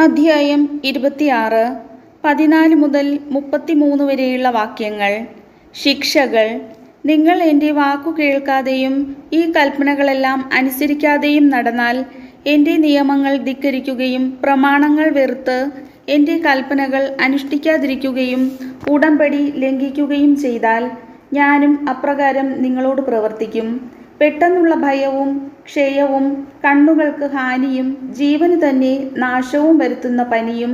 അധ്യായം 26 14 മുതൽ 33 വരെയുള്ള വാക്യങ്ങൾ. ശിക്ഷകൾ. നിങ്ങൾ എൻ്റെ വാക്കു കേൾക്കാതെയും ഈ കൽപ്പനകളെല്ലാം അനുസരിക്കാതെയും നടന്നാൽ, എൻ്റെ നിയമങ്ങൾ ധിക്കരിക്കുകയും പ്രമാണങ്ങൾ വെറുത്ത് എൻ്റെ കൽപ്പനകൾ അനുഷ്ഠിക്കാതിരിക്കുകയും ഉടമ്പടി ലംഘിക്കുകയും ചെയ്താൽ, ഞാനും അപ്രകാരം നിങ്ങളോട് പ്രവർത്തിക്കും. പെട്ടെന്നുള്ള ഭയവും ക്ഷയവും കണ്ണുകൾക്ക് ഹാനിയും ജീവന് തന്നെ നാശവും വരുത്തുന്ന പനിയും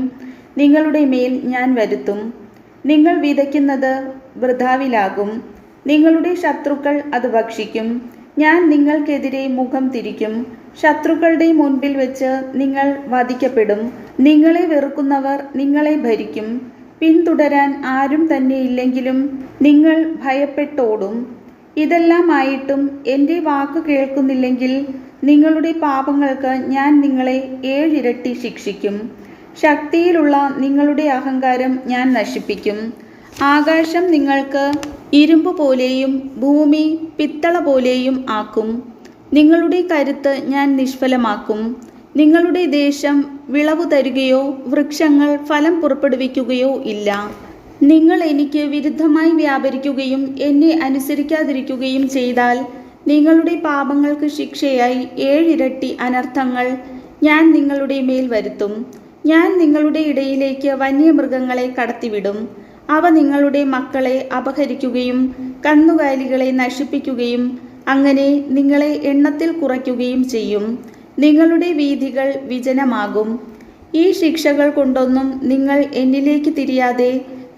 നിങ്ങളുടെ മേൽ ഞാൻ വരുത്തും. നിങ്ങൾ വിതയ്ക്കുന്നത് വൃഥാവിലാകും. നിങ്ങളുടെ ശത്രുക്കൾ അത് ഭക്ഷിക്കും. ഞാൻ നിങ്ങൾക്കെതിരെ മുഖം തിരിക്കും. ശത്രുക്കളുടെ മുൻപിൽ വെച്ച് നിങ്ങൾ വധിക്കപ്പെടും. നിങ്ങളെ വെറുക്കുന്നവർ നിങ്ങളെ ഭരിക്കും. പിന്തുടരാൻ ആരും തന്നെ ഇല്ലെങ്കിലും നിങ്ങൾ ഭയപ്പെട്ടോടും. ഇതെല്ലാമായിട്ടും എൻ്റെ വാക്ക് കേൾക്കുന്നില്ലെങ്കിൽ നിങ്ങളുടെ പാപങ്ങൾക്ക് ഞാൻ നിങ്ങളെ 7 ഇരട്ടി ശിക്ഷിക്കും. ശക്തിയിലുള്ള നിങ്ങളുടെ അഹങ്കാരം ഞാൻ നശിപ്പിക്കും. ആകാശം നിങ്ങൾക്ക് ഇരുമ്പ് പോലെയും ഭൂമി പിത്തള പോലെയും ആക്കും. നിങ്ങളുടെ കരുത്ത് ഞാൻ നിഷ്ഫലമാക്കും. നിങ്ങളുടെ ദേശം വിളവു തരുകയോ വൃക്ഷങ്ങൾ ഫലം പുറപ്പെടുവിക്കുകയോ ഇല്ല. നിങ്ങൾ എനിക്ക് വിരുദ്ധമായി വ്യാപരിക്കുകയും എന്നെ അനുസരിക്കാതിരിക്കുകയും ചെയ്താൽ, നിങ്ങളുടെ പാപങ്ങൾക്ക് ശിക്ഷയായി 7 ഇരട്ടി അനർത്ഥങ്ങൾ ഞാൻ നിങ്ങളുടെ മേൽ വരുത്തും. ഞാൻ നിങ്ങളുടെ ഇടയിലേക്ക് വന്യമൃഗങ്ങളെ കടത്തിവിടും. അവ നിങ്ങളുടെ മക്കളെ അപഹരിക്കുകയും കന്നുകാലികളെ നശിപ്പിക്കുകയും അങ്ങനെ നിങ്ങളെ എണ്ണത്തിൽ കുറയ്ക്കുകയും ചെയ്യും. നിങ്ങളുടെ വീഥികൾ വിജനമാകും. ഈ ശിക്ഷകൾ കൊണ്ടൊന്നും നിങ്ങൾ എന്നിലേക്ക് തിരിയാതെ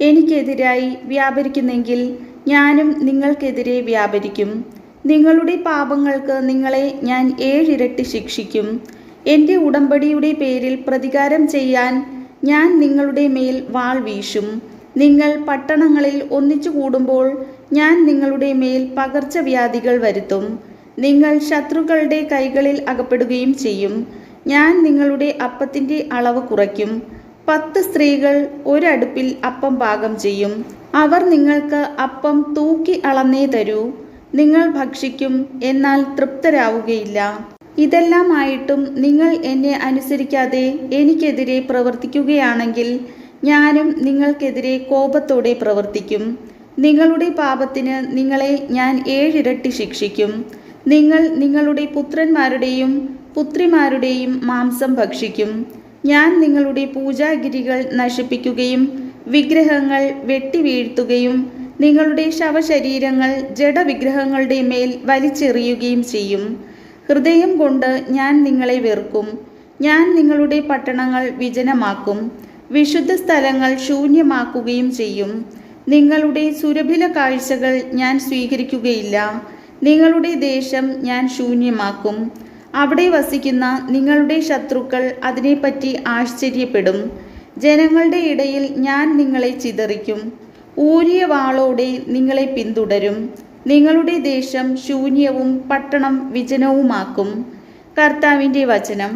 എനിക്കെതിരായി വ്യാപരിക്കുന്നെങ്കിൽ, ഞാനും നിങ്ങൾക്കെതിരെ വ്യാപരിക്കും. നിങ്ങളുടെ പാപങ്ങൾക്ക് നിങ്ങളെ ഞാൻ 7 ഇരട്ടി ശിക്ഷിക്കും. എൻ്റെ ഉടമ്പടിയുടെ പേരിൽ പ്രതികാരം ചെയ്യാൻ ഞാൻ നിങ്ങളുടെ മേൽ വാൾ വീശും. നിങ്ങൾ പട്ടണങ്ങളിൽ ഒന്നിച്ചു കൂടുമ്പോൾ ഞാൻ നിങ്ങളുടെ മേൽ പകർച്ചവ്യാധികൾ വരുത്തും. നിങ്ങൾ ശത്രുക്കളുടെ കൈകളിൽ അകപ്പെടുകയും ചെയ്യും. ഞാൻ നിങ്ങളുടെ അപ്പത്തിൻ്റെ അളവ് കുറയ്ക്കും. 10 സ്ത്രീകൾ ഒരടുപ്പിൽ അപ്പം പാകം ചെയ്യും. അവർ നിങ്ങൾക്ക് അപ്പം തൂക്കി അളന്നേ തരൂ. നിങ്ങൾ ഭക്ഷിക്കും, എന്നാൽ തൃപ്തരാവുകയില്ല. ഇതെല്ലാമായിട്ടും നിങ്ങൾ എന്നെ അനുസരിക്കാതെ എനിക്കെതിരെ പ്രവർത്തിക്കുകയാണെങ്കിൽ, ഞാനും നിങ്ങൾക്കെതിരെ കോപത്തോടെ പ്രവർത്തിക്കും. നിങ്ങളുടെ പാപത്തിന് നിങ്ങളെ ഞാൻ 7 ഇരട്ടി ശിക്ഷിക്കും. നിങ്ങൾ നിങ്ങളുടെ പുത്രന്മാരുടെയും പുത്രിമാരുടെയും മാംസം ഭക്ഷിക്കും. ഞാൻ നിങ്ങളുടെ പൂജാഗിരികൾ നശിപ്പിക്കുകയും വിഗ്രഹങ്ങൾ വെട്ടിവീഴ്ത്തുകയും നിങ്ങളുടെ ശവശരീരങ്ങൾ ജഡവിഗ്രഹങ്ങളുടെ മേൽ വലിച്ചെറിയുകയും ചെയ്യും. ഹൃദയം കൊണ്ട് ഞാൻ നിങ്ങളെ വെറുക്കും. ഞാൻ നിങ്ങളുടെ പട്ടണങ്ങൾ വിജനമാക്കും. വിശുദ്ധ സ്ഥലങ്ങൾ ശൂന്യമാക്കുകയും ചെയ്യും. നിങ്ങളുടെ സുരഭില കാഴ്ചകൾ ഞാൻ സ്വീകരിക്കുകയില്ല. നിങ്ങളുടെ ദേശം ഞാൻ ശൂന്യമാക്കും. അവിടെ വസിക്കുന്ന നിങ്ങളുടെ ശത്രുക്കൾ അതിനെപ്പറ്റി ആശ്ചര്യപ്പെടും. ജനങ്ങളുടെ ഇടയിൽ ഞാൻ നിങ്ങളെ ചിതറിക്കും. ഊരിയ വാളോടെ നിങ്ങളെ പിന്തുടരും. നിങ്ങളുടെ ദേശം ശൂന്യവും പട്ടണം വിജനവുമാക്കും. കർത്താവിൻ്റെ വചനം.